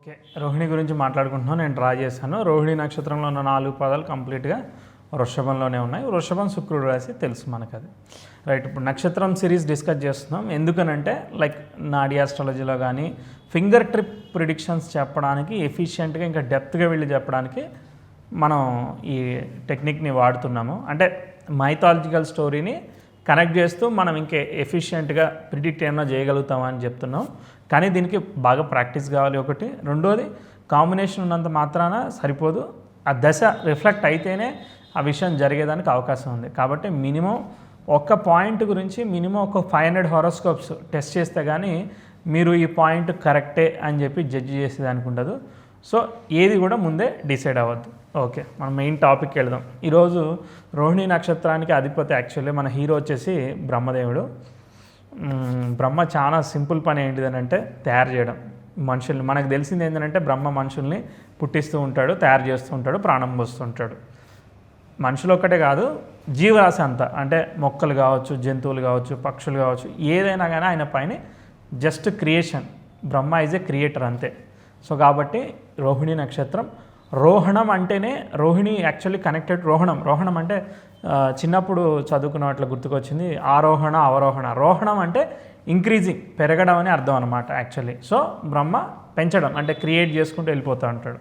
Okay, Rohini గురించి మాట్లాడుకుంటున్నాను. నేను draw చేశాను. రోహిణి నక్షత్రంలో ఉన్న 4 పాదాలు కంప్లీట్గా వృషభంలోనే ఉన్నాయి. వృషభం శుక్రుడు రాసి తెలుసు మనకు అది. రైట్, ఇప్పుడు నక్షత్రం సిరీస్ డిస్కస్ చేస్తున్నాం. ఎందుకనంటే లైక్ నాడీ ఆస్ట్రాలజీలో కానీ ఫింగర్ ట్రిప్ ప్రిడిక్షన్స్ చెప్పడానికి ఎఫిషియెంట్గా ఇంకా డెప్త్గా వెళ్ళి చెప్పడానికి మనం ఈ టెక్నిక్ని వాడుతున్నాము. అంటే మైథాలజికల్ స్టోరీని కనెక్ట్ చేస్తూ మనం ఇంకే ఎఫిషియెంట్గా ప్రిడిక్ట్ ఏమైనా చేయగలుగుతామని చెప్తున్నాం. కానీ దీనికి బాగా ప్రాక్టీస్ కావాలి ఒకటి. రెండోది, కాంబినేషన్ ఉన్నంత మాత్రాన సరిపోదు, ఆ దశ రిఫ్లెక్ట్ అయితేనే ఆ విషయం జరిగేదానికి అవకాశం ఉంది. కాబట్టి మినిమం ఒక్క పాయింట్ గురించి మినిమం ఒక 500 హారోస్కోప్స్ టెస్ట్ చేస్తే కానీ మీరు ఈ పాయింట్ కరెక్టే అని చెప్పి జడ్జి చేసేదానికి ఉండదు. సో ఏది కూడా ముందే డిసైడ్ అవ్వద్దు. ఓకే, మనం మెయిన్ టాపిక్కి వెళ్దాం. ఈరోజు రోహిణి నక్షత్రానికి అధిపతి యాక్చువల్లీ మన హీరో వచ్చేసి బ్రహ్మదేవుడు. బ్రహ్మ చాలా సింపుల్ పని ఏంటిదనంటే తయారు చేయడం మనుషుల్ని. మనకు తెలిసింది ఏంటంటే బ్రహ్మ మనుషుల్ని పుట్టిస్తూ ఉంటాడు, తయారు చేస్తూ ఉంటాడు, ప్రాణం పోస్తుంటాడు. మనుషులు ఒక్కటే కాదు, జీవరాశి అంతా, అంటే మొక్కలు కావచ్చు, జంతువులు కావచ్చు, పక్షులు కావచ్చు, ఏదైనా కానీ ఆయన పైన just creation. Brahma is a creator అంతే. సో కాబట్టి రోహిణి నక్షత్రం, రోహణం అంటేనే రోహిణి యాక్చువల్లీ కనెక్టెడ్. రోహణం అంటే చిన్నప్పుడు చదువుకున్న వాటిలో గుర్తుకొచ్చింది ఆరోహణ అవరోహణ. రోహణం అంటే ఇంక్రీజింగ్, పెరగడం అని అర్థం అనమాట యాక్చువల్లీ. సో బ్రహ్మ పెంచడం అంటే క్రియేట్ చేసుకుంటూ వెళ్ళిపోతూ ఉంటాడు.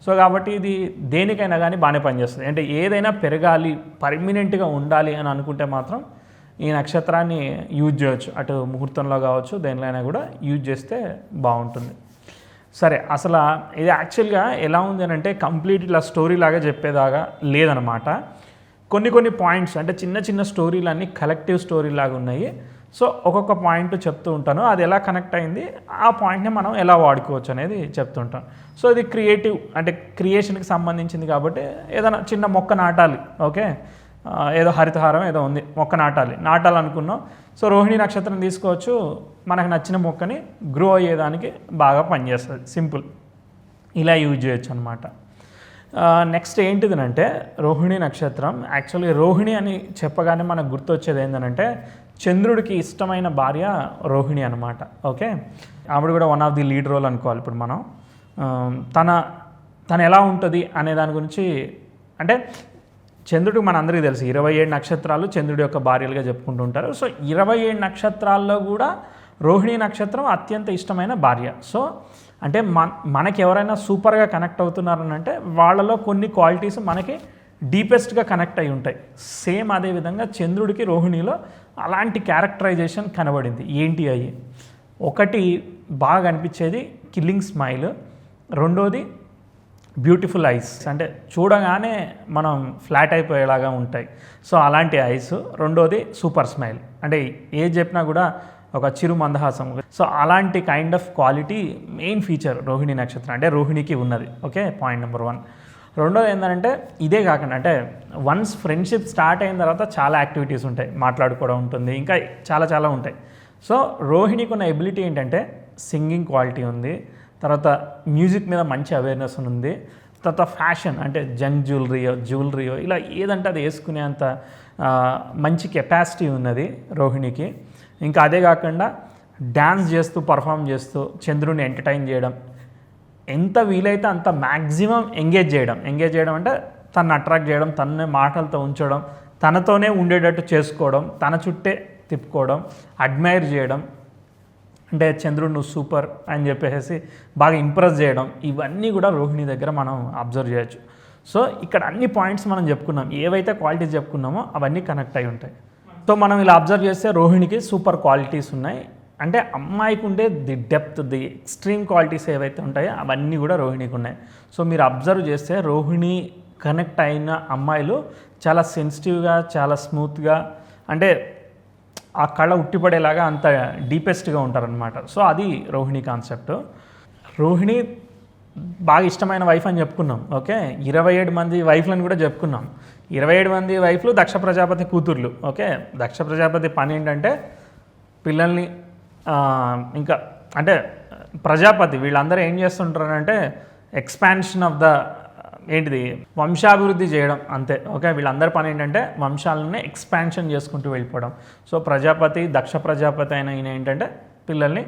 సో కాబట్టి ఇది దేనికైనా కానీ బాగానే పనిచేస్తుంది. అంటే ఏదైనా పెరగాలి, పర్మనెంట్గా ఉండాలి అని అనుకుంటే మాత్రం ఈ నక్షత్రాన్ని యూజ్ చేయొచ్చు. అటు ముహూర్తంలో కావచ్చు, దేనిలో కూడా యూజ్ చేస్తే బాగుంటుంది. సరే, అసలు ఇది యాక్చువల్గా ఎలా ఉంది అని అంటే కంప్లీట్ ఇలా స్టోరీ లాగా చెప్పేదాగా లేదనమాట. కొన్ని పాయింట్స్ అంటే చిన్న చిన్న స్టోరీలన్నీ కలెక్టివ్ స్టోరీ లాగా ఉన్నాయి. సో ఒక్కొక్క పాయింట్ చెప్తూ ఉంటాను, అది ఎలా కనెక్ట్ అయింది, ఆ పాయింట్ని మనం ఎలా వాడుకోవచ్చు అనేది చెప్తుంటాం. సో ఇది క్రియేటివ్ అంటే క్రియేషన్కి సంబంధించింది కాబట్టి ఏదైనా చిన్న మొక్క నాటాలి. ఓకే, ఏదో హరితహారం ఏదో ఉంది, మొక్క నాటాలనుకున్నాం. సో రోహిణి నక్షత్రం తీసుకోవచ్చు, మనకు నచ్చిన మొక్కని గ్రో అయ్యేదానికి బాగా పనిచేస్తుంది. సింపుల్, ఇలా యూజ్ చేయొచ్చు అనమాట. నెక్స్ట్ ఏంటిదనంటే రోహిణి నక్షత్రం యాక్చువల్లీ రోహిణి అని చెప్పగానే మనకు గుర్తొచ్చేది ఏంటంటే చంద్రుడికి ఇష్టమైన భార్య రోహిణి అనమాట. ఓకే, ఆవిడ కూడా one of the lead role అనుకోవాలి. ఇప్పుడు మనం తన ఎలా ఉంటుంది అనే దాని గురించి, అంటే చంద్రుడికి మన అందరికీ తెలుసు 27 నక్షత్రాలు చంద్రుడి యొక్క భార్యలుగా చెప్పుకుంటూ ఉంటారు. సో 27 నక్షత్రాల్లో కూడా రోహిణి నక్షత్రం అత్యంత ఇష్టమైన భార్య. సో అంటే మనకి ఎవరైనా సూపర్గా కనెక్ట్ అవుతున్నారని అంటే వాళ్ళలో కొన్ని క్వాలిటీస్ మనకి డీపెస్ట్గా కనెక్ట్ అయి ఉంటాయి. సేమ్ అదేవిధంగా చంద్రుడికి రోహిణిలో అలాంటి క్యారెక్టరైజేషన్ కనబడింది. ఏంటి అయ్యి? ఒకటి బాగా అనిపించేది కిల్లింగ్ స్మైల్, రెండోది బ్యూటిఫుల్ ఐస్, అంటే చూడగానే మనం ఫ్లాట్ అయిపోయేలాగా ఉంటాయి. సో అలాంటి ఐస్. రెండోది సూపర్ స్మైల్, అంటే ఏది చెప్పినా కూడా ఒక చిరు మందహాసం. సో అలాంటి kind of quality main feature Rohini నక్షత్రం అంటే రోహిణికి ఉన్నది. Okay, point number 1. రెండోది ఏంటంటే ఇదే కాకుండా అంటే వన్స్ ఫ్రెండ్షిప్ స్టార్ట్ అయిన తర్వాత చాలా యాక్టివిటీస్ ఉంటాయి, మాట్లాడుకోవడం ఉంటుంది, ఇంకా చాలా ఉంటాయి. సో రోహిణికి ఉన్న ఎబిలిటీ ఏంటంటే సింగింగ్ క్వాలిటీ ఉంది, తర్వాత మ్యూజిక్ మీద మంచి అవేర్నెస్ ఉంది, తర్వాత ఫ్యాషన్ అంటే జంగ్ జ్యువెలరీయో ఇలా ఏదంటే అది వేసుకునేంత మంచి కెపాసిటీ ఉన్నది రోహిణికి. ఇంకా అదే కాకుండా డ్యాన్స్ చేస్తూ పర్ఫామ్ చేస్తూ చంద్రుని ఎంటర్టైన్ చేయడం, ఎంత వీలైతే అంత మ్యాక్సిమం ఎంగేజ్ చేయడం అంటే తనను అట్రాక్ట్ చేయడం, తనని మాటలతో ఉంచడం, తనతోనే ఉండేటట్టు చేసుకోవడం, తన చుట్టే తిప్పుకోవడం, అడ్మైర్ చేయడం, అంటే చంద్రుడు నువ్వు సూపర్ అని చెప్పేసి బాగా ఇంప్రెస్ చేయడం, ఇవన్నీ కూడా రోహిణి దగ్గర మనం అబ్జర్వ్ చేయొచ్చు. సో ఇక్కడ అన్ని పాయింట్స్ మనం చెప్పుకున్నాం, ఏవైతే క్వాలిటీస్ చెప్పుకున్నామో అవన్నీ కనెక్ట్ అయి ఉంటాయి. సో మనం ఇలా అబ్జర్వ్ చేస్తే రోహిణికి సూపర్ క్వాలిటీస్ ఉన్నాయి. అంటే అమ్మాయికి ఉండే the depth, the extreme qualities ఏవైతే ఉంటాయో అవన్నీ కూడా రోహిణికి ఉన్నాయి. సో మీరు అబ్జర్వ్ చేస్తే రోహిణి కనెక్ట్ అయిన అమ్మాయిలు చాలా సెన్సిటివ్గా, చాలా స్మూత్గా, అంటే ఆ కళ ఉట్టిపడేలాగా అంత డీపెస్ట్గా ఉంటారనమాట. సో అది రోహిణి కాన్సెప్ట్. రోహిణి బాగా ఇష్టమైన వైఫ్ అని చెప్పుకున్నాం. ఓకే, 27 మంది వైఫ్లను కూడా చెప్పుకున్నాం. 27 మంది వైఫ్లు దక్ష ప్రజాపతి కూతుర్లు. ఓకే, దక్ష ప్రజాపతి పని ఏంటంటే పిల్లల్ని ఇంకా అంటే ప్రజాపతి వీళ్ళందరూ ఏం చేస్తుంటారంటే ఎక్స్పాన్షన్ ఆఫ్ ద ఏంటిది వంశాభివృద్ధి చేయడం అంతే. ఓకే, వీళ్ళందరి పని ఏంటంటే వంశాలని ఎక్స్పాన్షన్ చేసుకుంటూ వెళ్ళిపోవడం. సో ప్రజాపతి, దక్ష ప్రజాపతి అయిన ఈయన ఏంటంటే పిల్లల్ని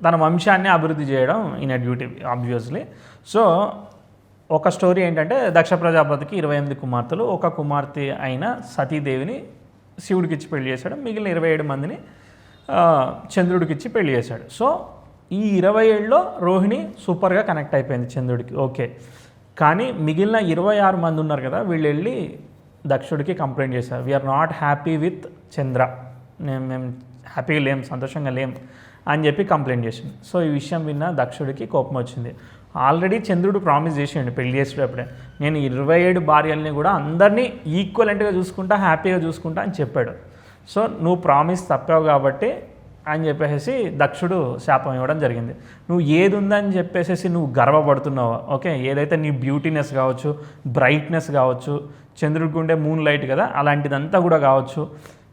తన వంశాన్ని అభివృద్ధి చేయడం ఈయన డ్యూటీ ఆబ్వియస్లీ. సో ఒక స్టోరీ ఏంటంటే దక్ష ప్రజాపతికి 28 కుమార్తెలు, ఒక కుమార్తె అయిన సతీదేవిని శివుడికి ఇచ్చి పెళ్లి చేశాడు, మిగిలిన 27 మందిని చంద్రుడికి ఇచ్చి పెళ్లి చేశాడు. సో ఈ 27లో రోహిణి సూపర్గా కనెక్ట్ అయిపోయింది చంద్రుడికి, ఓకే. కానీ మిగిలిన 26 మంది ఉన్నారు కదా, వీళ్ళు వెళ్ళి దక్షుడికి కంప్లైంట్ చేశారు, వీఆర్ నాట్ హ్యాపీ విత్ చంద్ర, మేము హ్యాపీగా లేం, సంతోషంగా లేం అని చెప్పి కంప్లైంట్ చేసింది. సో ఈ విషయం విన్న దక్షుడికి కోపం వచ్చింది. ఆల్రెడీ చంద్రుడు ప్రామిస్ చేసిండు పెళ్లి చేసేటప్పుడే, నేను 27 భార్యల్ని కూడా అందరినీ ఈక్వలెంట్గా చూసుకుంటా, హ్యాపీగా చూసుకుంటా అని చెప్పాడు. సో నువ్వు ప్రామిస్ తప్పావు కాబట్టి అని చెప్పేసి దక్షుడు శాపం ఇవ్వడం జరిగింది. నువ్వు ఏది ఉందని చెప్పేసి నువ్వు గర్వపడుతున్నావు, ఓకే, ఏదైతే నీ బ్యూటీనెస్ కావచ్చు, బ్రైట్నెస్ కావచ్చు, చంద్రుడికి ఉండే మూన్ లైట్ కదా, అలాంటిదంతా కూడా కావచ్చు,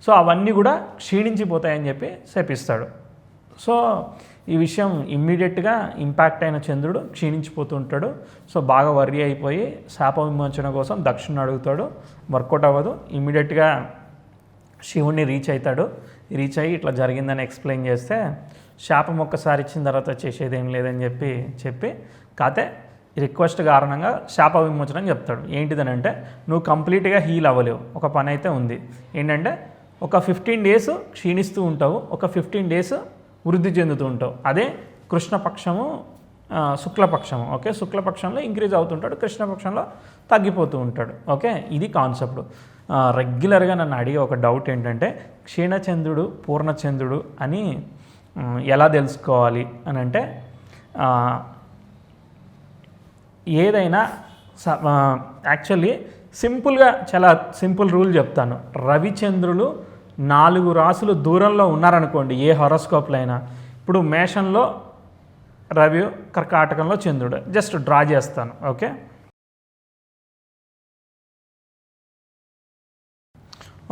సో అవన్నీ కూడా క్షీణించిపోతాయని చెప్పి శపిస్తాడు. సో ఈ విషయం ఇమ్మీడియట్గా ఇంపాక్ట్ అయిన చంద్రుడు క్షీణించిపోతుంటాడు. సో బాగా వర్రీ అయిపోయి శాప విమోచన కోసం దక్షుడిని అడుగుతాడు, వర్కౌట్ అవ్వదు. ఇమ్మీడియట్గా శివుణ్ణి రీచ్ అవుతాడు. రీచ్ అయ్యి ఇట్లా జరిగిందని ఎక్స్ప్లెయిన్ చేస్తే, శాపం ఒక్కసారి ఇచ్చిన తర్వాత చేసేది ఏం లేదని చెప్పి కాతే రిక్వెస్ట్ కారణంగా శాప విమోచనం చెప్తాడు. ఏంటిదని అంటే, నువ్వు కంప్లీట్గా హీల్ అవ్వలేవు, ఒక పని అయితే ఉంది. ఏంటంటే ఒక 15 డేస్ క్షీణిస్తూ ఉంటావు, ఒక 15 డేస్ వృద్ధి చెందుతూ ఉంటావు. అదే కృష్ణపక్షము శుక్లపక్షము, ఓకే. శుక్లపక్షంలో ఇంక్రీజ్ అవుతుంటాడు, కృష్ణపక్షంలో తగ్గిపోతూ ఉంటాడు, ఓకే. ఇది కాన్సెప్ట్. రెగ్యులర్గా నన్ను అడిగే ఒక డౌట్ ఏంటంటే, క్షీణచంద్రుడు పూర్ణచంద్రుడు అని ఎలా తెలుసుకోవాలి అని అంటే, ఏదైనా యాక్చువల్లీ సింపుల్గా చాలా సింపుల్ రూల్ చెప్తాను. రవిచంద్రులు 4 రాసులు దూరంలో ఉన్నారనుకోండి, ఏ హారోస్కోప్లో అయినా, ఇప్పుడు మేషంలో రవి, కర్కాటకంలో చంద్రుడు, జస్ట్ డ్రా చేస్తాను, ఓకే.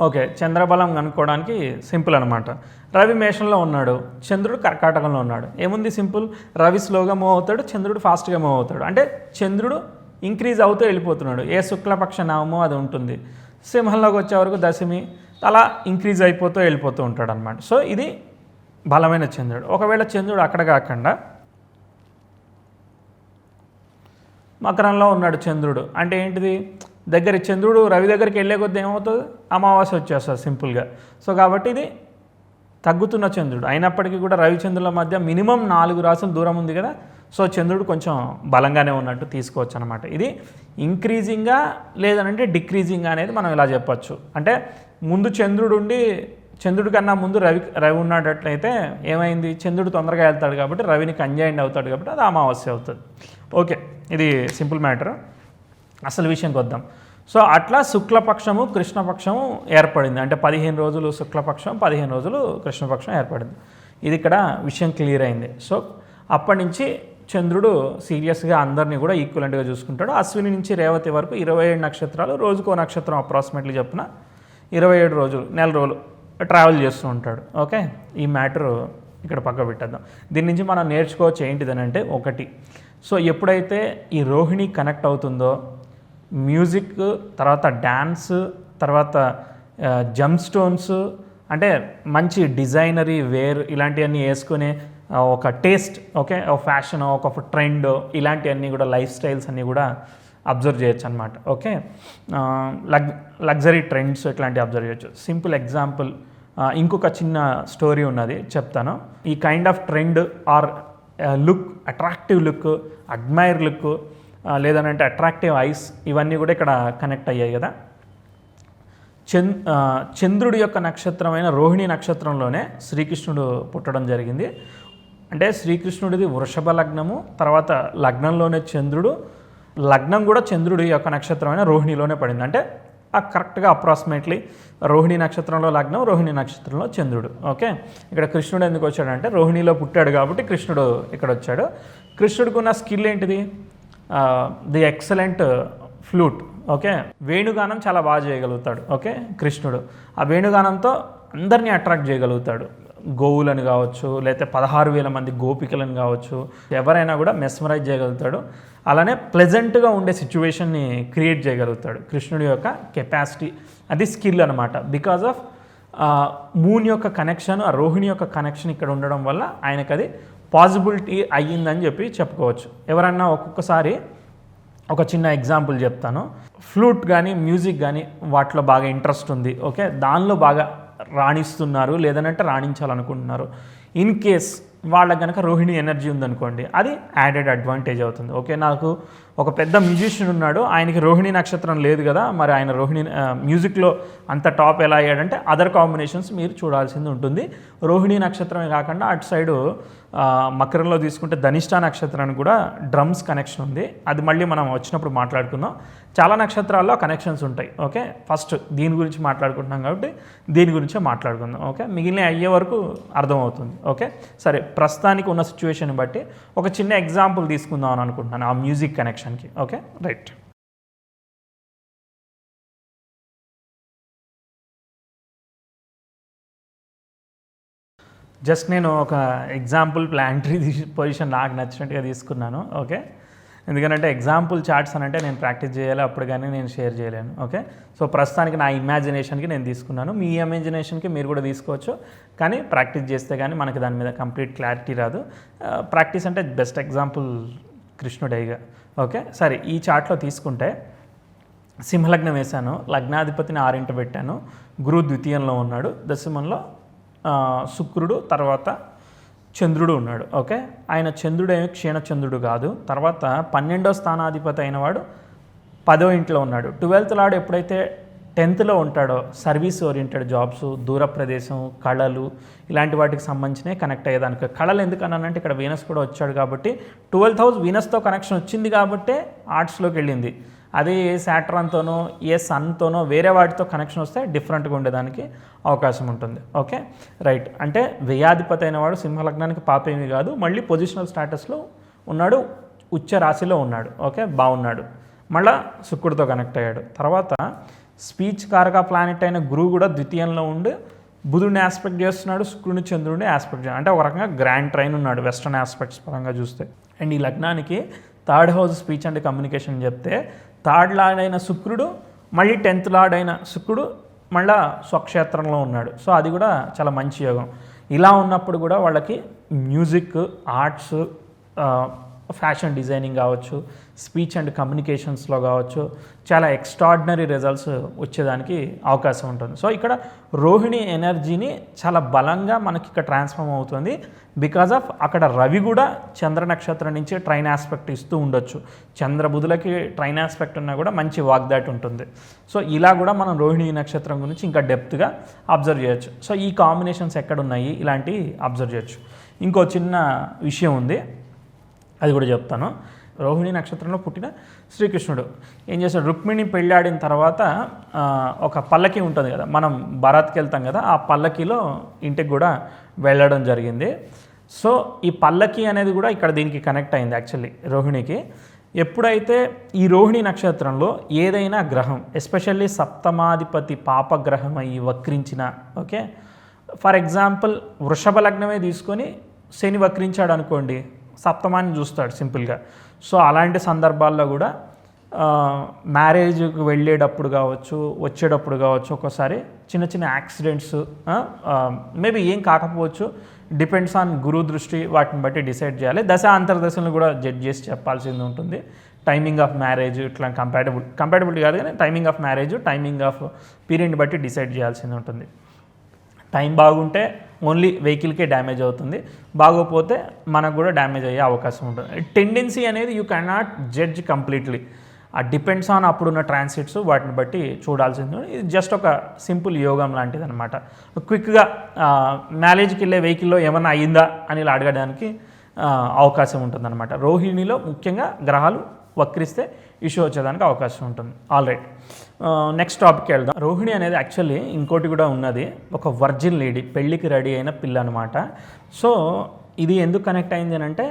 ఓకే, చంద్రబలం కనుక్కోవడానికి సింపుల్ అనమాట. రవి మేషంలో ఉన్నాడు, చంద్రుడు కర్కాటకంలో ఉన్నాడు, ఏముంది సింపుల్. రవి స్లోగా మూవ్ అవుతాడు, చంద్రుడు ఫాస్ట్గా మూవ్ అవుతాడు. అంటే చంద్రుడు ఇంక్రీజ్ అవుతూ వెళ్ళిపోతున్నాడు. ఏ శుక్లపక్ష నామమో అది ఉంటుంది. సింహంలోకి వచ్చే వరకు దశమి, అలా ఇంక్రీజ్ అయిపోతూ వెళ్ళిపోతూ ఉంటాడు అనమాట. సో ఇది బలమైన చంద్రుడు. ఒకవేళ చంద్రుడు అక్కడ కాకుండా మకరంలో ఉన్నాడు చంద్రుడు, అంటే ఏంటిది, చంద్రుడు రవి దగ్గరికి వెళ్ళే కొద్దీ ఏమవుతుంది, అమావాస్య వచ్చేస్తుంది సింపుల్గా. సో కాబట్టి ఇది తగ్గుతున్న చంద్రుడు అయినప్పటికీ కూడా రవిచంద్రుల మధ్య మినిమం 4 రాసులు దూరం ఉంది కదా. సో చంద్రుడు కొంచెం బలంగానే ఉన్నట్టు తీసుకోవచ్చు అనమాట. ఇది ఇంక్రీజింగా లేదనంటే డిక్రీజింగా అనేది మనం ఇలా చెప్పచ్చు. అంటే ముందు చంద్రుడి కన్నా ముందు రవి ఉన్నట్లయితే ఏమైంది, చంద్రుడు తొందరగా వెళ్తాడు కాబట్టి రవిని కంజైండ్ అవుతాడు కాబట్టి అది అమావాస్య అవుతుంది. ఓకే, ఇది సింపుల్ మ్యాటర్. అసలు విషయంకి వద్దాం. సో అట్లా శుక్లపక్షము కృష్ణపక్షము ఏర్పడింది. అంటే 15 రోజులు శుక్లపక్షం, 15 రోజులు కృష్ణపక్షం ఏర్పడింది. ఇది ఇక్కడ విషయం క్లియర్ అయింది. సో అప్పటి నుంచి చంద్రుడు సీరియస్గా అందరినీ కూడా ఈక్వలెంట్గా చూసుకుంటాడు. అశ్విని నుంచి రేవతి వరకు 27 నక్షత్రాలు, రోజుకో నక్షత్రం అప్రాక్సిమేట్లీ చెప్పున 27 రోజులు, నెల రోజులు ట్రావెల్ చేస్తూ ఉంటాడు. ఓకే, ఈ మ్యాటర్ ఇక్కడ పక్క పెట్టేద్దాం. దీని నుంచి మనం నేర్చుకోవచ్చు ఏంటిదని అంటే, ఒకటి, సో ఎప్పుడైతే ఈ రోహిణి కనెక్ట్ అవుతుందో, మ్యూజిక్ తర్వాత డ్యాన్స్ తర్వాత జంప్ స్టోన్స్, అంటే మంచి డిజైనరీ వేర్ ఇలాంటివన్నీ వేసుకునే ఒక టేస్ట్, ఓకే, ఒక ఫ్యాషన్, ఒక ట్రెండ్, ఇలాంటివన్నీ కూడా లైఫ్ స్టైల్స్ అన్నీ కూడా అబ్జర్వ్ చేయొచ్చు అనమాట. ఓకే, లగ్జరీ ట్రెండ్స్ ఇట్లాంటివి అబ్జర్వ్ చేయొచ్చు. సింపుల్ ఎగ్జాంపుల్, ఇంకొక చిన్న స్టోరీ ఉన్నది చెప్తాను. ఈ kind of trend or look, attractive look, admire look, లేదనంటే అట్రాక్టివ్ ఐస్, ఇవన్నీ కూడా ఇక్కడ కనెక్ట్ అయ్యాయి కదా. చంద్రుడి యొక్క నక్షత్రమైన రోహిణి నక్షత్రంలోనే శ్రీకృష్ణుడు పుట్టడం జరిగింది. అంటే శ్రీకృష్ణుడిది వృషభ లగ్నము, తర్వాత లగ్నంలోనే చంద్రుడు, లగ్నం కూడా చంద్రుడి యొక్క నక్షత్రమైన రోహిణిలోనే పడింది. అంటే కరెక్ట్గా అప్రాక్సిమేట్లీ రోహిణి నక్షత్రంలో లగ్నం, రోహిణి నక్షత్రంలో చంద్రుడు. ఓకే, ఇక్కడ కృష్ణుడు ఎందుకు వచ్చాడంటే రోహిణిలో పుట్టాడు కాబట్టి కృష్ణుడు ఇక్కడ వచ్చాడు. కృష్ణుడికి ఉన్న స్కిల్ ఏంటిది, ది ఎక్సలెంట్ ఫ్లూట్. ఓకే, వేణుగానం చాలా బాగా చేయగలుగుతాడు. ఓకే, కృష్ణుడు ఆ వేణుగానంతో అందరినీ అట్రాక్ట్ చేయగలుగుతాడు. గోవులను కావచ్చు, లేకపోతే 16,000 మంది గోపికలను కావచ్చు, ఎవరైనా కూడా మెస్మరైజ్ చేయగలుగుతాడు. అలానే ప్లెజెంట్గా ఉండే సిచ్యువేషన్ని క్రియేట్ చేయగలుగుతాడు. కృష్ణుడి యొక్క కెపాసిటీ, అది స్కిల్ అనమాట. బికాజ్ ఆఫ్ మూన్ యొక్క కనెక్షన్, ఆ రోహిణి యొక్క కనెక్షన్ ఇక్కడ ఉండడం వల్ల ఆయనకు అది పాసిబిలిటీ అయ్యిందని చెప్పుకోవచ్చు. ఎవరన్నా ఒక్కొక్కసారి ఒక చిన్న ఎగ్జాంపుల్ చెప్తాను. ఫ్లూట్ కానీ మ్యూజిక్ కానీ వాటిలో బాగా ఇంట్రెస్ట్ ఉంది, ఓకే, దానిలో బాగా రాణిస్తున్నారు, లేదనంటే రాణించాలనుకుంటున్నారు. ఇన్ కేస్ వాళ్ళకి కనుక రోహిణి ఎనర్జీ ఉందనుకోండి, అది యాడెడ్ అడ్వాంటేజ్ అవుతుంది. ఓకే, నాకు ఒక పెద్ద మ్యూజిషియన్ ఉన్నాడు, ఆయనకి రోహిణి నక్షత్రం లేదు కదా, మరి ఆయన రోహిణి మ్యూజిక్లో అంత టాప్ ఎలా అయ్యాడంటే అదర్ కాంబినేషన్స్ మీరు చూడాల్సింది ఉంటుంది. రోహిణి నక్షత్రమే కాకుండా అటు సైడు మకరంలో తీసుకుంటే ధనిష్ట నక్షత్రానికి కూడా డ్రమ్స్ కనెక్షన్ ఉంది. అది మళ్ళీ మనం వచ్చినప్పుడు మాట్లాడుకుందాం. చాలా నక్షత్రాల్లో కనెక్షన్స్ ఉంటాయి. ఓకే, ఫస్ట్ దీని గురించి మాట్లాడుకుంటున్నాం కాబట్టి దీని గురించే మాట్లాడుకుందాం. ఓకే, మిగిలిన అయ్యే వరకు అర్థమవుతుంది. ఓకే, సరే, ప్రస్తుతానికి ఉన్న సిచ్యువేషన్ బట్టి ఒక చిన్న ఎగ్జాంపుల్ తీసుకుందాం అని అనుకుంటున్నాను ఆ మ్యూజిక్ కనెక్షన్కి. Okay, right. జస్ట్ నేను ఒక ఎగ్జాంపుల్ ప్లాంటరీ పొజిషన్ నాకు నచ్చినట్టుగా తీసుకున్నాను. ఓకే, ఎందుకంటే ఎగ్జాంపుల్ చార్ట్స్ అని అంటే నేను ప్రాక్టీస్ చేయాలి, అప్పుడు కానీ నేను షేర్ చేయలేను. ఓకే, సో ప్రస్తుతానికి నా ఇమాజినేషన్కి నేను తీసుకున్నాను. మీ ఇమాజినేషన్కి మీరు కూడా తీసుకోవచ్చు, కానీ ప్రాక్టీస్ చేస్తే కానీ మనకి దాని మీద కంప్లీట్ క్లారిటీ రాదు. ప్రాక్టీస్ అంటే బెస్ట్ ఎగ్జాంపుల్ కృష్ణుడైగా. ఓకే, సరే, ఈ చార్ట్లో తీసుకుంటే సింహలగ్నం వేశాను, లగ్నాధిపతిని 6 పెట్టాను, గురువు ద్వితీయంలో ఉన్నాడు, దశమంలో శుక్రుడు, తర్వాత చంద్రుడు ఉన్నాడు. ఓకే, ఆయన చంద్రుడేమి క్షీణచంద్రుడు కాదు. తర్వాత 12వ స్థానాధిపతి అయిన వాడు 10వ ఇంట్లో ఉన్నాడు. 12th లార్డ్ ఎప్పుడైతే 10th ఉంటాడో సర్వీస్ ఓరియంటెడ్ జాబ్స్, దూర ప్రదేశం, కళలు, ఇలాంటి వాటికి సంబంధించినవి కనెక్ట్ అయ్యేదానికి. కళలు ఎందుకన్నానంటే ఇక్కడ వీనస్ కూడా వచ్చాడు కాబట్టి 12th హౌస్ వీనస్తో కనెక్షన్ వచ్చింది కాబట్టే ఆర్ట్స్లోకి వెళ్ళింది. అదే ఏ శాటర్న్తోనో ఏ సన్తోనో వేరే వాటితో కనెక్షన్ వస్తే డిఫరెంట్గా ఉండేదానికి అవకాశం ఉంటుంది. Okay, right. అంటే వ్యయాధిపతి అయిన వాడు సింహలగ్నానికి పాపేమీ కాదు, మళ్ళీ పొజిషనల్ స్టాటస్లో ఉన్నాడు, ఉచ్చ రాశిలో ఉన్నాడు. ఓకే, బాగున్నాడు. మళ్ళీ శుక్రుడితో కనెక్ట్ అయ్యాడు. తర్వాత స్పీచ్ కారక ప్లానెట్ అయిన గురువు కూడా ద్వితీయంలో ఉండి బుధుడిని ఆస్పెక్ట్ చేస్తున్నాడు, శుక్రుడిని చంద్రుడిని ఆస్పెక్ట్ చేస్తున్నాడు. అంటే ఒక రకంగా గ్రాండ్ ట్రైన్ ఉన్నాడు వెస్టర్న్ ఆస్పెక్ట్స్ పరంగా చూస్తే. అండ్ ఈ లగ్నానికి 3rd house speech and communication చెప్తే 3rd లార్డ్ అయిన శుక్రుడు మళ్ళీ 10th లార్డ్ అయిన శుక్రుడు మళ్ళీ స్వక్షేత్రంలో ఉన్నాడు. సో అది కూడా చాలా మంచి యోగం. ఇలా ఉన్నప్పుడు కూడా వాళ్ళకి మ్యూజిక్, ఆర్ట్స్, ఫ్యాషన్ డిజైనింగ్ కావచ్చు, స్పీచ్ అండ్ కమ్యూనికేషన్స్లో కావచ్చు, చాలా ఎక్స్ట్రాడినరీ రిజల్ట్స్ వచ్చేదానికి అవకాశం ఉంటుంది. సో ఇక్కడ రోహిణి ఎనర్జీని చాలా బలంగా మనకి ఇక్కడ ట్రాన్స్ఫార్మ్ అవుతుంది. బికాజ్ ఆఫ్ అక్కడ రవి కూడా చంద్ర నక్షత్రం నుంచి ట్రైన్ ఆస్పెక్ట్ ఇస్తూ ఉండొచ్చు. చంద్రబుధులకి ట్రైన్ ఆస్పెక్ట్ ఉన్నా కూడా మంచి వాగ్దాటి ఉంటుంది. సో ఇలా కూడా మనం రోహిణి నక్షత్రం గురించి ఇంకా డెప్త్గా అబ్జర్వ్ చేయొచ్చు. సో ఈ కాంబినేషన్స్ ఎక్కడున్నాయి ఇలాంటివి అబ్జర్వ్ చేయొచ్చు. ఇంకో చిన్న విషయం ఉంది, అది కూడా చెప్తాను. రోహిణి నక్షత్రంలో పుట్టిన శ్రీకృష్ణుడు ఏం చేశాడు, రుక్మిణి పెళ్ళాడిన తర్వాత ఒక పల్లకి ఉంటుంది కదా, మనం భారత్కి వెళ్తాం కదా, ఆ పల్లకిలో ఇంటికి కూడా వెళ్ళడం జరిగింది. సో ఈ పల్లకి అనేది కూడా ఇక్కడ దీనికి కనెక్ట్ అయింది యాక్చువల్లీ రోహిణికి. ఎప్పుడైతే ఈ రోహిణి నక్షత్రంలో ఏదైనా గ్రహం, ఎస్పెషల్లీ సప్తమాధిపతి పాపగ్రహం అయ్యి వక్రించిన, ఓకే, ఫర్ ఎగ్జాంపుల్ వృషభ లగ్నమే తీసుకొని శని వక్రించాడు అనుకోండి, సప్తమాన్ని చూస్తాడు సింపుల్గా. సో అలాంటి సందర్భాల్లో కూడా మ్యారేజ్కి వెళ్ళేటప్పుడు కావచ్చు, వచ్చేటప్పుడు కావచ్చు, ఒక్కోసారి చిన్న చిన్న యాక్సిడెంట్స్, మేబీ ఏం కాకపోవచ్చు, డిపెండ్స్ ఆన్ గురు దృష్టి, వాటిని బట్టి డిసైడ్ చేయాలి. దశ అంతర్దశలను కూడా జడ్జ్ చేసి చెప్పాల్సింది ఉంటుంది. టైమింగ్ ఆఫ్ మ్యారేజ్ ఇట్లా కంపాటబిలిటీ కాదు కానీ timing of marriage, timing of పీరియడ్ని బట్టి డిసైడ్ చేయాల్సింది ఉంటుంది. టైం బాగుంటే ఓన్లీ వెహికల్కే డ్యామేజ్ అవుతుంది, బాగోపోతే మనకు కూడా డ్యామేజ్ అయ్యే అవకాశం ఉంటుంది. టెండెన్సీ అనేది యూ కెనాట్ జడ్జ్ కంప్లీట్లీ, ఆ డిపెండ్స్ ఆన్ అప్పుడున్న ట్రాన్సిట్స్, వాటిని బట్టి చూడాల్సింది. ఇది జస్ట్ ఒక సింపుల్ యోగం లాంటిది అనమాట. క్విక్గా మ్యారేజ్కి వెళ్ళే వెహికల్లో ఏమన్నా అయ్యిందా అని ఇలా అడగడానికి అవకాశం ఉంటుందన్నమాట. రోహిణిలో ముఖ్యంగా గ్రహాలు వక్రిస్తే ఇష్యూ వచ్చేదానికి అవకాశం ఉంటుంది. ఆల్ రైట్, నెక్స్ట్ టాపిక్కి వెళ్దాం. రోహిణి అనేది యాక్చువల్లీ ఇంకోటి కూడా ఉన్నది, ఒక వర్జిన్ లేడీ, పెళ్ళికి రెడీ అయిన పిల్ల అనమాట. సో ఇది ఎందుకు కనెక్ట్ అయింది అని అంటే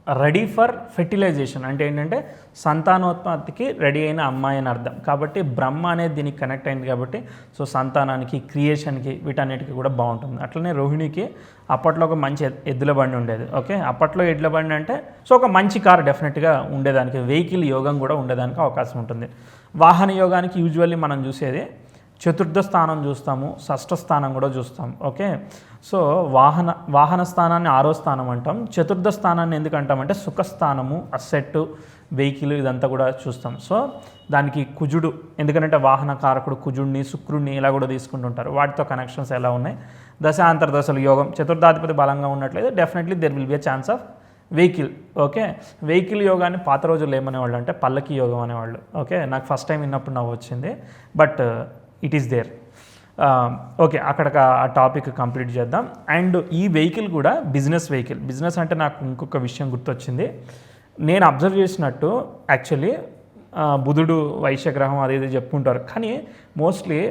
రెడీ ఫర్ ఫెర్టిలైజేషన్, అంటే ఏంటంటే సంతానోత్పత్తికి రెడీ అయిన అమ్మాయి అని అర్థం. కాబట్టి బ్రహ్మ అనేది దీనికి కనెక్ట్ అయింది కాబట్టి సో సంతానానికి, క్రియేషన్కి, వీటన్నిటికీ కూడా బాగుంటుంది. అట్లనే రోహిణికి అప్పట్లో ఒక మంచి ఎద్దుల బండి ఉండేది. ఓకే, అప్పట్లో ఎడ్ల బండి అంటే సో ఒక మంచి కార్ డెఫినెట్గా ఉండేదానికి, వెహికల్ యోగం కూడా ఉండేదానికి అవకాశం ఉంటుంది. వాహన యోగానికి యూజువల్లీ మనం చూసేది 4th స్థానం చూస్తాము, 6th స్థానం కూడా చూస్తాం. ఓకే, సో వాహన స్థానాన్ని 6వ స్థానం అంటాం. చతుర్థ స్థానాన్ని ఎందుకు అంటామంటే సుఖస్థానము, అసెట్, వెహికల్ ఇదంతా కూడా చూస్తాం. సో దానికి కుజుడు, ఎందుకంటే వాహన కారకుడు కుజుడిని, శుక్రుడిని ఇలా కూడా తీసుకుంటుంటారు. వాటితో కనెక్షన్స్ ఎలా ఉన్నాయి, దశాంతర దశలు యోగం, చతుర్థాధిపతి బలంగా ఉన్నట్లయితే definitely there will be a chance of vehicle. Okay, vehicle యోగాన్ని పాత రోజుల్లో ఏమనేవాళ్ళు అంటే పల్లకి యోగం అనేవాళ్ళు. ఓకే, నాకు ఫస్ట్ టైం విన్నప్పుడు నవ్వు వచ్చింది, but it is there. Okay, అక్కడ ఆ టాపిక్ కంప్లీట్ చేద్దాం. అండ్ ఈ వెహికల్ కూడా బిజినెస్ వెహికల్. బిజినెస్ అంటే నాకు ఇంకొక విషయం గుర్తొచ్చింది. నేను అబ్జర్వ్ చేసినట్టు యాక్చువల్లీ బుధుడు వైశ్యగ్రహం అది ఇది చెప్పుకుంటారు, కానీ మోస్ట్లీ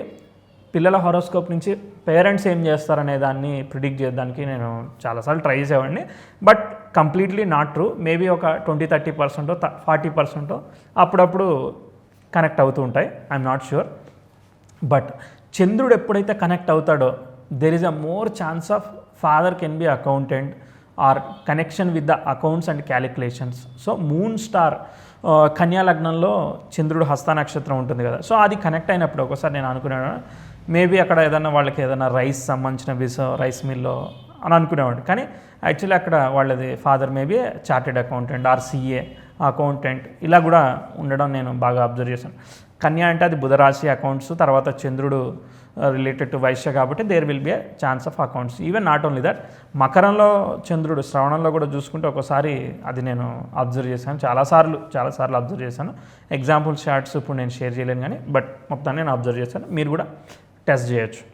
పిల్లల హారోస్కోప్ నుంచి పేరెంట్స్ ఏం చేస్తారనే దాన్ని ప్రిడిక్ట్ చేయడానికి నేను చాలాసార్లు ట్రై చేసేవాడిని, but completely not true. Maybe ఒక 20-30%, 40% అప్పుడప్పుడు కనెక్ట్ అవుతూ ఉంటాయి. I'm not sure. బట్ చంద్రుడు ఎప్పుడైతే కనెక్ట్ అవుతాడో there is a more chance of father can be accountant or connection with the accounts and calculations. So moon star Kanya లగ్నంలో చంద్రుడు హస్త నక్షత్రం ఉంటుంది కదా, సో అది కనెక్ట్ అయినప్పుడు ఒకసారి నేను అనుకున్నాను మేబీ అక్కడ ఏదైనా వాళ్ళకి ఏదైనా రైస్ సంబంధించిన రైస్ మిల్లో అని అనుకునేవాడు. కానీ యాక్చువల్లీ అక్కడ వాళ్ళది father maybe chartered accountant are CA accountant ఇలా కూడా ఉండడం నేను బాగా అబ్జర్వ్ చేశాను. కన్యా అంటే అది బుధరాశి అకౌంట్స్, తర్వాత చంద్రుడు రిలేటెడ్ టు వైశ్య కాబట్టి there will be a chance of accounts. Even not only that, మకరంలో చంద్రుడు శ్రవణంలో కూడా చూసుకుంటే ఒకసారి అది నేను అబ్జర్వ్ చేశాను, చాలాసార్లు అబ్జర్వ్ చేశాను. ఎగ్జాంపుల్ షార్ట్స్ ఇప్పుడు నేను షేర్ చేయలేను కానీ బట్ మొత్తాన్ని నేను అబ్జర్వ్ చేశాను, మీరు కూడా టెస్ట్ చేయొచ్చు.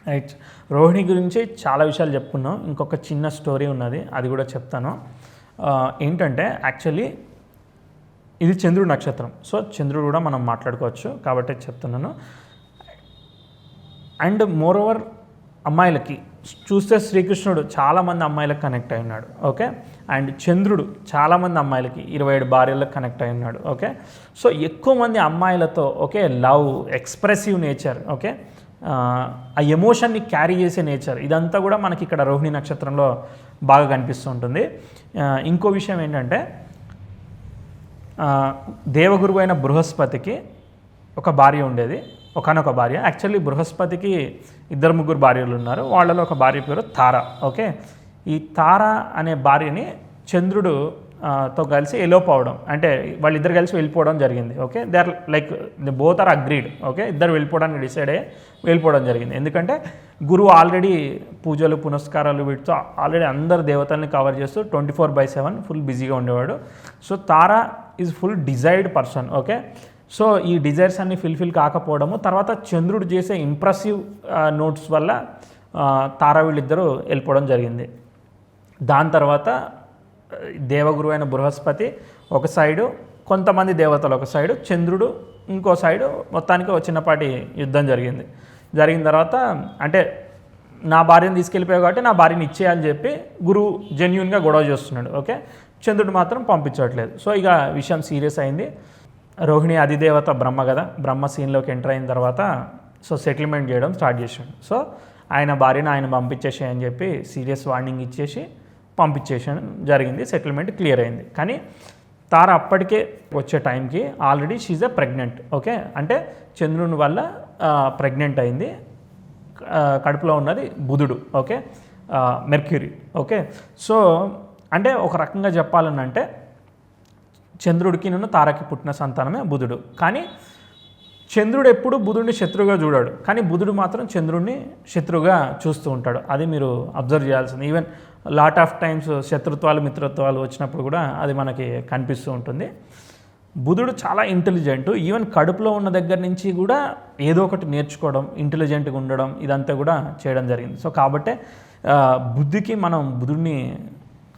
రైట్, రోహిణి గురించి చాలా విషయాలు చెప్పుకున్నాం. ఇంకొక చిన్న స్టోరీ ఉన్నది, అది కూడా చెప్తాను. ఏంటంటే యాక్చువల్లీ ఇది చంద్రుడు నక్షత్రం, సో చంద్రుడు కూడా మనం మాట్లాడుకోవచ్చు కాబట్టి చెప్తున్నాను. అండ్ మోర్ ఓవర్ అమ్మాయిలకి చూస్తే శ్రీకృష్ణుడు చాలామంది అమ్మాయిలకు కనెక్ట్ అయి ఉన్నాడు. ఓకే, అండ్ చంద్రుడు చాలామంది అమ్మాయిలకి 27 భార్యలకు కనెక్ట్ అయి ఉన్నాడు. ఓకే, సో ఎక్కువ మంది అమ్మాయిలతో okay love, expressive nature, okay ఆ ఎమోషన్ని క్యారీ చేసే నేచర్, ఇదంతా కూడా మనకి ఇక్కడ రోహిణి నక్షత్రంలో బాగా కనిపిస్తూ ఉంటుంది. ఇంకో విషయం ఏంటంటే దేవగురువు అయిన బృహస్పతికి ఒక భార్య ఉండేది, ఒకనొక భార్య. యాక్చువల్లీ బృహస్పతికి 2-3 భార్యలు ఉన్నారు, వాళ్ళలో ఒక భార్య పేరు తార. ఓకే, ఈ తార అనే భార్యని చంద్రుడు తో కలిసి ఎలోప్ అవడం, అంటే వాళ్ళిద్దరు కలిసి వెళ్ళిపోవడం జరిగింది. Okay, they are like both are agreed. Okay, ఇద్దరు వెళ్ళిపోవడానికి డిసైడ్ అయ్యి వెళ్ళిపోవడం జరిగింది. ఎందుకంటే గురువు ఆల్రెడీ పూజలు పునస్కారాలు వీటితో ఆల్రెడీ అందరు దేవతల్ని కవర్ చేస్తూ 24/7 ఫుల్ బిజీగా ఉండేవాడు. So Tara is full desired person. Okay, so ఈ డిజైర్స్ అన్ని ఫిల్ఫిల్ కాకపోవడము, తర్వాత చంద్రుడు చేసే ఇంప్రెసివ్ నోట్స్ వల్ల తారా వీళ్ళిద్దరూ వెళ్ళిపోవడం జరిగింది. దాని తర్వాత దేవగురు అయిన బృహస్పతి ఒక సైడు, కొంతమంది దేవతలు ఒక సైడు, చంద్రుడు ఇంకో సైడు, మొత్తానికి ఒక చిన్నపాటి యుద్ధం జరిగింది. జరిగిన తర్వాత అంటే నా భార్యను తీసుకెళ్ళిపోయావు కాబట్టి నా భార్యని ఇచ్చేయాలని చెప్పి గురువు జెన్యున్గా గొడవ చేస్తున్నాడు. ఓకే, చంద్రుడు మాత్రం పంపించట్లేదు. సో ఇక విషయం సీరియస్ అయింది. రోహిణి అధిదేవత బ్రహ్మ కదా, బ్రహ్మ సీన్లోకి ఎంటర్ అయిన తర్వాత సో సెటిల్మెంట్ చేయడం స్టార్ట్ చేసాడు. సో ఆయన భార్యను ఆయన పంపించేసేయని చెప్పి సీరియస్ వార్నింగ్ ఇచ్చేసి పంపించేసాను జరిగింది, సెటిల్మెంట్ క్లియర్ అయింది. కానీ తార అప్పటికే వచ్చే టైంకి already she's a pregnant. Okay, అంటే చంద్రుని వల్ల ప్రెగ్నెంట్ అయింది. కడుపులో ఉన్నది బుధుడు. Okay, mercury. ఓకే, సో అంటే ఒక రకంగా చెప్పాలనంటే చంద్రుడికి తారకి పుట్టిన సంతానమే బుధుడు. కానీ చంద్రుడు ఎప్పుడు బుధుడిని శత్రువుగా చూడాడు, కానీ బుధుడు మాత్రం చంద్రుడిని శత్రువుగా చూస్తూ ఉంటాడు. అది మీరు అబ్జర్వ్ చేయాల్సింది. ఈవెన్ లాట్ ఆఫ్ టైమ్స్ శత్రుత్వాలు మిత్రత్వాలు వచ్చినప్పుడు కూడా అది మనకి కనిపిస్తూ ఉంటుంది. బుధుడు చాలా ఇంటెలిజెంట్. ఈవెన్ కడుపులో ఉన్న దగ్గర నుంచి కూడా ఏదో ఒకటి నేర్చుకోవడం, ఇంటెలిజెంట్గా ఉండడం, ఇదంతా కూడా చేయడం జరిగింది. సో కాబట్టే బుద్ధికి మనం బుధుడిని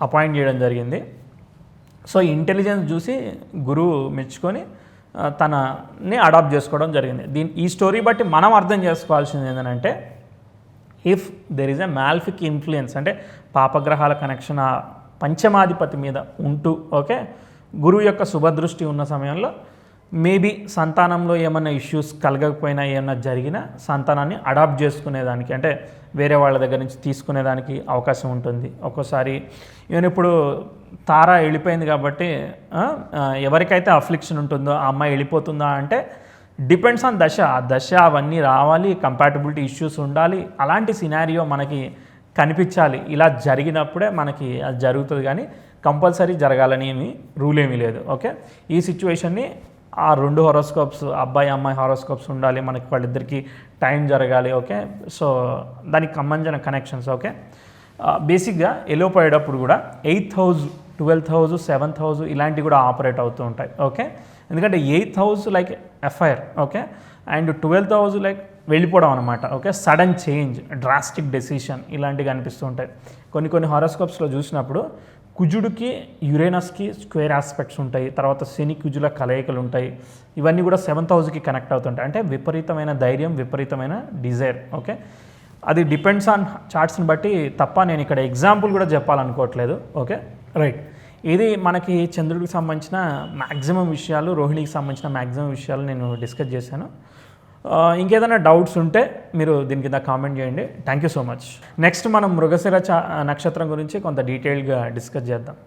అపాయింట్ చేయడం జరిగింది. సో ఇంటెలిజెన్స్ చూసి గురువు మెచ్చుకొని తనని అడాప్ట్ చేసుకోవడం జరిగింది. ఈ స్టోరీ బట్టి మనం అర్థం చేసుకోవాల్సింది ఏంటంటే, if there is a malefic influence, అంటే పాపగ్రహాల కనెక్షన్ ఆ పంచమాధిపతి మీద ఉంటూ ఓకే గురువు యొక్క శుభదృష్టి ఉన్న సమయంలో మేబీ సంతానంలో ఏమైనా ఇష్యూస్ కలగకపోయినా ఏమైనా జరిగినా సంతానాన్ని అడాప్ట్ చేసుకునేదానికి, అంటే వేరే వాళ్ళ దగ్గర నుంచి తీసుకునేదానికి అవకాశం ఉంటుంది. ఒక్కోసారి ఈవెన్ ఇప్పుడు తార వెళ్ళిపోయింది కాబట్టి ఎవరికైతే అఫ్లిక్షన్ ఉంటుందో ఆ అమ్మాయి వెళ్ళిపోతుందా అంటే డిపెండ్స్ ఆన్ దశ. ఆ దశ అవన్నీ రావాలి, కంపాటబిలిటీ ఇష్యూస్ ఉండాలి. అలాంటి సినారియో మనకి కనిపించాలి, ఇలా జరిగినప్పుడే మనకి అది జరుగుతుంది, కానీ కంపల్సరీ జరగాలని ఏమి రూల్ ఏమీ లేదు. ఓకే, ఈ సిచ్యువేషన్ని ఆ 2 హారోస్కోప్స్, అబ్బాయి అమ్మాయి హారోస్కోప్స్ ఉండాలి, మనకి వాళ్ళిద్దరికి టైం జరగాలి. ఓకే, సో దానికి సంబంధించిన కనెక్షన్స్. ఓకే, బేసిక్గా ఎలోపోయేటప్పుడు కూడా 8th house, 12th house, 7th house ఇలాంటివి కూడా ఆపరేట్ అవుతూ ఉంటాయి. ఓకే, ఎందుకంటే 8th house like FIR, okay, and 12th house like వెళ్ళిపోవడం అనమాట. Okay, sudden change, drastic decision ఇలాంటివి అనిపిస్తూ ఉంటాయి. కొన్ని హారోస్కోప్స్లో చూసినప్పుడు కుజుడికి యురేనస్కి స్క్వేర్ ఆస్పెక్ట్స్ ఉంటాయి, తర్వాత శని కుజుల కలయికలు ఉంటాయి, ఇవన్నీ కూడా 7th హౌస్కి కనెక్ట్ అవుతుంటాయి. అంటే విపరీతమైన ధైర్యం, విపరీతమైన డిజైర్. ఓకే, అది డిపెండ్స్ ఆన్ చార్ట్స్ని బట్టి తప్ప నేను ఇక్కడ ఎగ్జాంపుల్ కూడా చెప్పాలనుకోవట్లేదు. ఓకే, రైట్, ఇది మనకి చంద్రుడికి సంబంధించిన మ్యాక్సిమం విషయాలు, రోహిణికి సంబంధించిన మ్యాక్సిమం విషయాలు నేను డిస్కస్ చేశాను. ఇంకేదైనా డౌట్స్ ఉంటే మీరు దీని కింద కామెంట్ చేయండి. Thank you so much. Next మనం మృగశిర నక్షత్రం గురించి కొంత డీటెయిల్గా డిస్కస్ చేద్దాం.